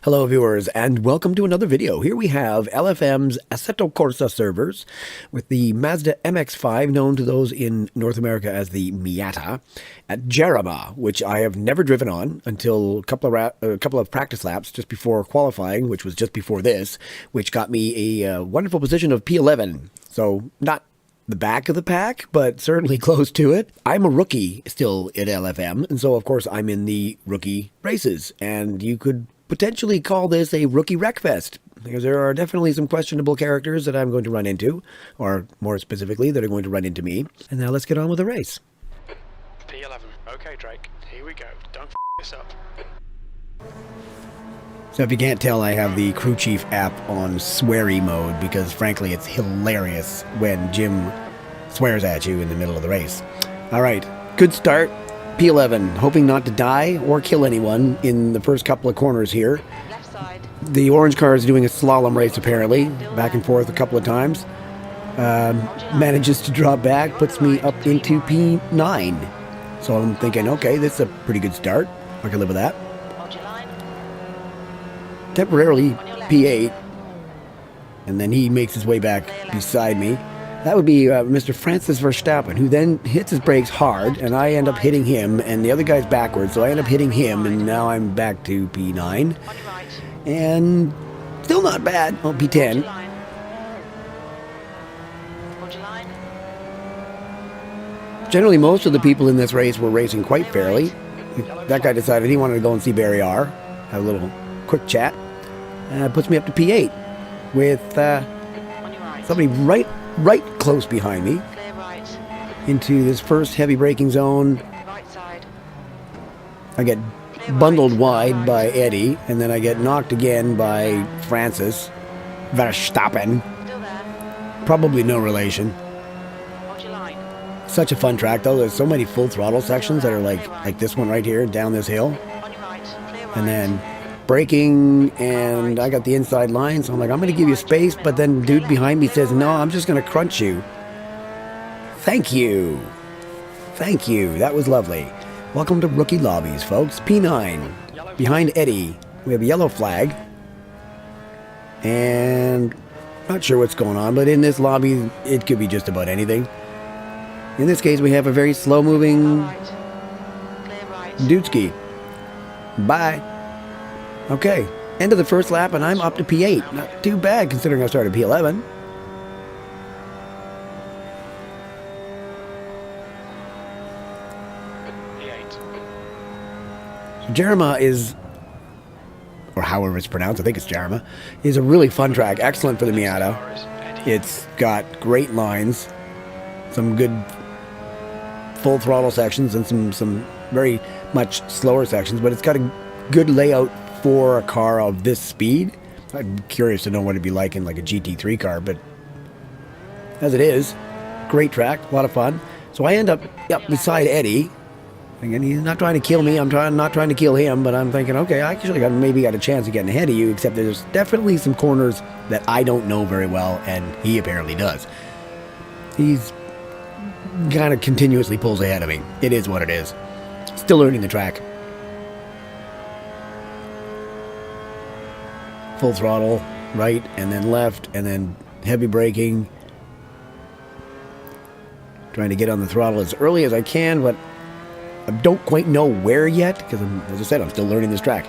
Hello viewers and welcome to another video. Here we have LFM's Assetto Corsa servers with the Mazda MX5, known to those in North America as the Miata, at Jarama, which I have never driven on until a couple of practice laps just before qualifying, which was just before this, which got me a wonderful position of P11. So not the back of the pack, but certainly close to it. I'm a rookie still at LFM, and so of course I'm in the rookie races, and you could potentially call this a rookie wreckfest, because there are definitely some questionable characters that I'm going to run into, or more specifically, that are going to run into me. And now let's get on with the race. P11. Okay, Drake. Here we go. Don't f this up. So if you can't tell, I have the crew chief app on sweary mode, because frankly it's hilarious when Jim swears at you in the middle of the race. Alright, good start. P11, hoping not to die or kill anyone in the first couple of corners here. Left side. The orange car is doing a slalom race apparently, back and forth a couple of times. Manages to drop back, puts me up into P9. So I'm thinking, okay, this is a pretty good start. I can live with that. Hold your line. Temporarily P8, and then he makes his way back beside me. That would be Mr. Francis Verstappen, who then hits his brakes hard, and I end up hitting him, and the other guy's backwards, so I end up hitting him, and now I'm back to P9. On your right. And still not bad. Oh, Hold your P10. line. Hold your line. Generally, most of the people in this race were racing quite fairly. That guy decided he wanted to go and see Barry R. Have a little quick chat. Puts me up to P8 with On your right. somebody right close behind me Clear right. into this first heavy braking zone. Right side. I get bundled wide by Eddie, and then I get knocked again by Francis Verstappen. Still there. Probably no relation. Hold your line. Such a fun track though. There's so many full throttle sections that are like this one right here down this hill, On your right. Clear right. and then braking, and I got the inside line, so I'm like, I'm going to give you space, but then dude behind me says, no, I'm just going to crunch you. Thank you. Thank you. That was lovely. Welcome to Rookie Lobbies, folks. P9. Behind Eddie, we have a yellow flag. And not sure what's going on, but in this lobby, it could be just about anything. In this case, we have a very slow-moving Right. Clear right. Dudesky. Bye. Okay, end of the first lap, and I'm up to P8. Not too bad, considering I started P11. P8. So Jarama is, or however it's pronounced, I think it's Jarama, is a really fun track, excellent for the Miata. It's got great lines, some good full throttle sections, and some very much slower sections, but it's got a good layout for a car of this speed. I'm curious to know what it'd be like in like a GT3 car, but as it is, great track, a lot of fun. So I end up beside Eddie. Again, he's not trying to kill me. I'm not trying to kill him, but I'm thinking, okay, I actually maybe got a chance of getting ahead of you, except there's definitely some corners that I don't know very well, and he apparently does. He's kind of continuously pulls ahead of me. It is what it is. Still learning the track. Full throttle, right, and then left, and then heavy braking. Trying to get on the throttle as early as I can, but I don't quite know where yet, because as I said, I'm still learning this track.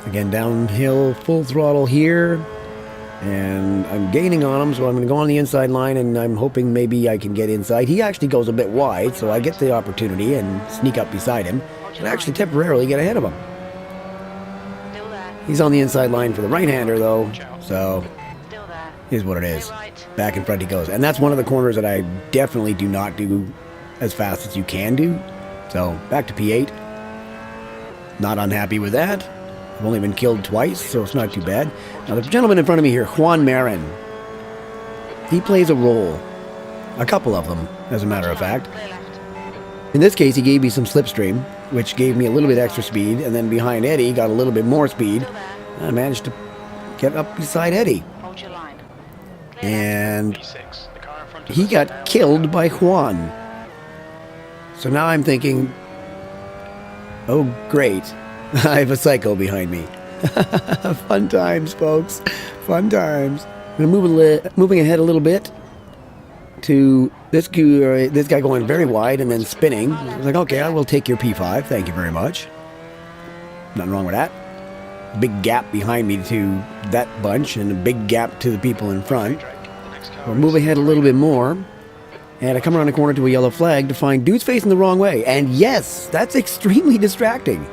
Again, downhill, full throttle here, and I'm gaining on him, so I'm going to go on the inside line, and I'm hoping maybe I can get inside. He actually goes a bit wide, so I get the opportunity and sneak up beside him, and actually temporarily get ahead of him. Still there. He's on the inside line for the right-hander, though, so Still there. here's what it is. Clear right. Back in front he goes. And that's one of the corners that I definitely do not do as fast as you can do. So, back to P8. Not unhappy with that. I've only been killed twice, so it's not too bad. Now, the gentleman in front of me here, Juan Marin, he plays a role. A couple of them, as a matter of fact. Clear left. In this case, he gave me some slipstream, which gave me a little bit extra speed, and then behind Eddie, got a little bit more speed. Still there. I managed to get up beside Eddie. Hold your line. Clear left. And P6. The car in front of he us got now. killed by Juan. So now I'm thinking, Oh, great. I have a psycho behind me. Fun times, folks. Fun times. I'm moving ahead a little bit to this guy going very wide and then spinning. I was like, okay, I will take your P5. Thank you very much. Nothing wrong with that. Big gap behind me to that bunch and a big gap to the people in front. We'll move ahead a little bit more. And I come around the corner to a yellow flag to find dudes facing the wrong way. And yes, that's extremely distracting,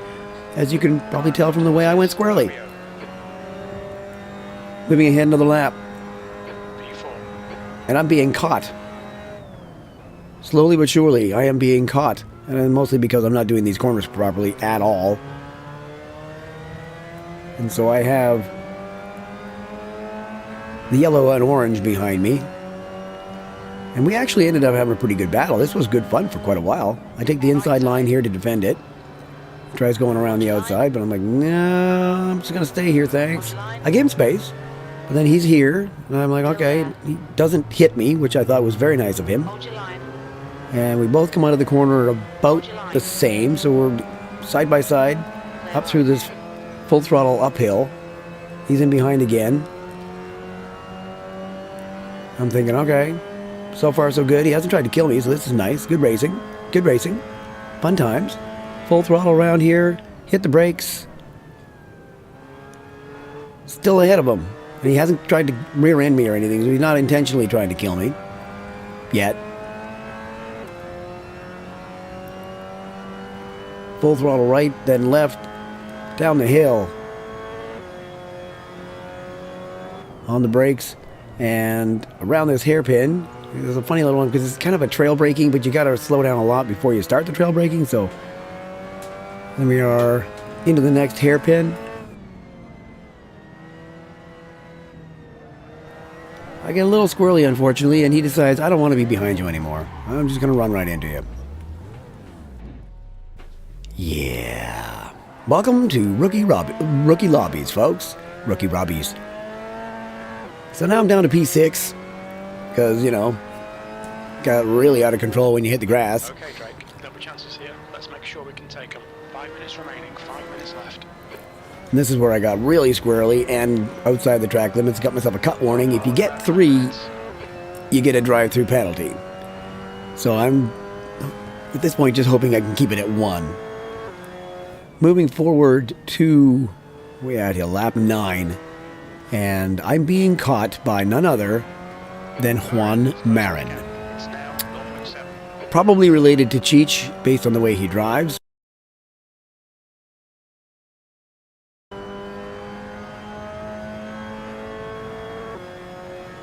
as you can probably tell from the way I went squarely. Moving ahead another lap. And I'm being caught. Slowly but surely, I am being caught. And mostly because I'm not doing these corners properly at all. And so I have the yellow and orange behind me. And we actually ended up having a pretty good battle. This was good fun for quite a while. I take the inside line here to defend it. Tries going around the outside, but I'm like, no, I'm just going to stay here, thanks. I gave him space, but then he's here. And I'm like, okay, he doesn't hit me, which I thought was very nice of him. And we both come out of the corner about the same, so we're side by side up through this full throttle uphill. He's in behind again. I'm thinking, okay, so far so good. He hasn't tried to kill me, so this is nice. Good racing. Good racing. Fun times. Full throttle around here. Hit the brakes. Still ahead of him. And he hasn't tried to rear end me or anything, so he's not intentionally trying to kill me. Yet. Full throttle right, then left. Down the hill. On the brakes. And around this hairpin. There's a funny little one because it's kind of a trail braking, but you got to slow down a lot before you start the trail braking. So then we are into the next hairpin. I get a little squirrely, unfortunately, and he decides, I don't want to be behind you anymore. I'm just going to run right into you. Yeah. Welcome to Rookie Lobbies, folks. Rookie Lobbies. So now I'm down to P6. Because, you know, got really out of control when you hit the grass. Okay, Drake, there'll be chances here. Let's make sure we can take them. 5 minutes remaining, 5 minutes left. And this is where I got really squirrely and outside the track limits. Got myself a cut warning. If you get 3, you get a drive-through penalty. So I'm, at this point, just hoping I can keep it at 1. Moving forward to, way out here, lap 9. And I'm being caught by none other than Juan Marin. Probably related to Cheech based on the way he drives.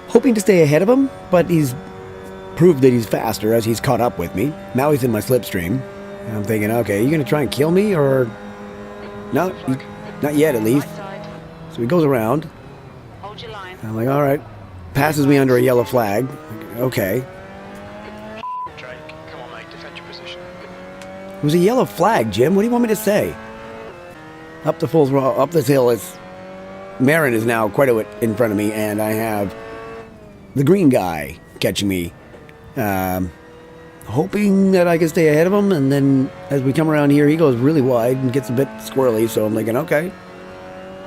Hoping to stay ahead of him, but he's proved that he's faster as he's caught up with me. Now he's in my slipstream. And I'm thinking, okay, you going to try and kill me or... No, not yet at least. So he goes around. I'm like, all right. Passes me under a yellow flag. Okay. Drake, come on, mate, defend your position. It was a yellow flag, Jim. What do you want me to say? Up the full throttle, up this hill. Marin is now quite a bit in front of me, and I have the green guy catching me. Hoping that I can stay ahead of him, and then as we come around here, he goes really wide and gets a bit squirrely, so I'm thinking, okay,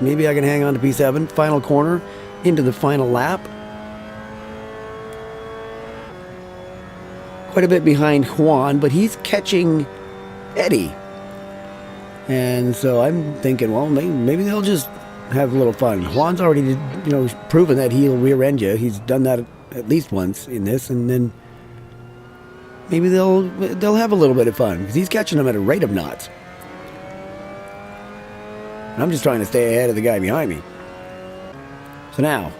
maybe I can hang on to P7. Final corner, into the final lap. Quite a bit behind Juan, but he's catching Eddie. And so I'm thinking, well, maybe they'll just have a little fun. Juan's already, proven that he'll rear end you. He's done that at least once in this, and then maybe they'll have a little bit of fun because he's catching them at a rate of knots. And I'm just trying to stay ahead of the guy behind me. So now,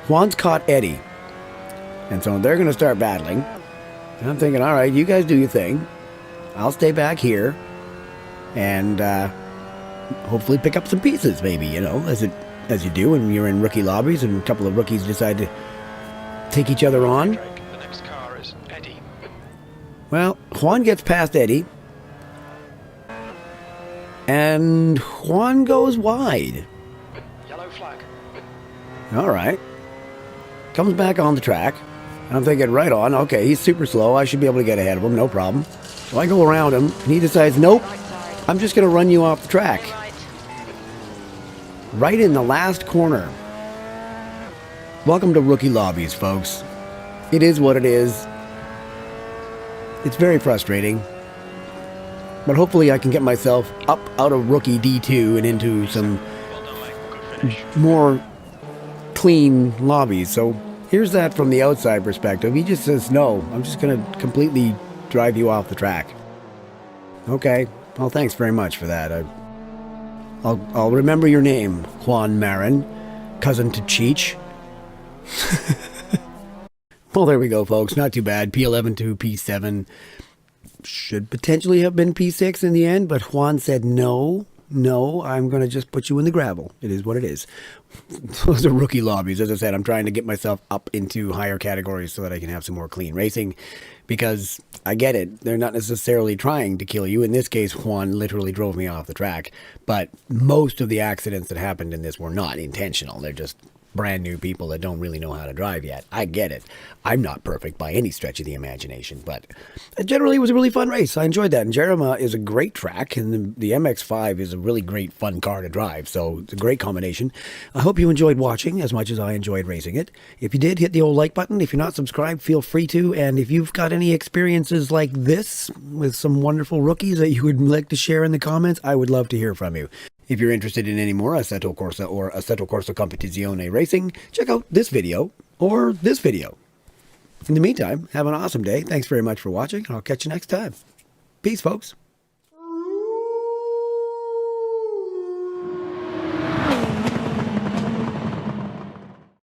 Juan's caught Eddie, and so they're going to start battling. And I'm thinking, all right, you guys do your thing. I'll stay back here and hopefully pick up some pieces, maybe, as you do when you're in rookie lobbies and a couple of rookies decide to take each other on. The next car is Eddie. Well, Juan gets past Eddie, and Juan goes wide. Yellow flag. All right. Comes back on the track. I'm thinking, right on, okay, he's super slow. I should be able to get ahead of him, no problem. So I go around him, and he decides, nope, I'm just going to run you off the track. Clear right. Right in the last corner. Welcome to Rookie Lobbies, folks. It is what it is. It's very frustrating. But hopefully I can get myself up out of Rookie D2 and into some Well done, mate. Good finish. more clean lobbies. So here's that from the outside perspective. He just says, no, I'm just going to completely drive you off the track. Okay. Well, thanks very much for that. I'll remember your name, Juan Marin, cousin to Cheech. Well, there we go, folks. Not too bad. P11 to P7. Should potentially have been P6 in the end, but Juan said, no, I'm going to just put you in the gravel. It is what it is. Those are rookie lobbies. As I said, I'm trying to get myself up into higher categories so that I can have some more clean racing, because I get it. They're not necessarily trying to kill you. In this case, Juan literally drove me off the track, but most of the accidents that happened in this were not intentional. They're just brand new people that don't really know how to drive yet. I get it. I'm not perfect by any stretch of the imagination, but generally it was a really fun race. I enjoyed that. And Jarama is a great track, and the MX5 is a really great, fun car to drive. So it's a great combination. I hope you enjoyed watching as much as I enjoyed racing it. If you did, hit the old like button. If you're not subscribed, feel free to. And if you've got any experiences like this with some wonderful rookies that you would like to share in the comments, I would love to hear from you. If you're interested in any more Assetto Corsa or Assetto Corsa Competizione racing, check out this video or this video. In the meantime, have an awesome day. Thanks very much for watching, and I'll catch you next time. Peace, folks.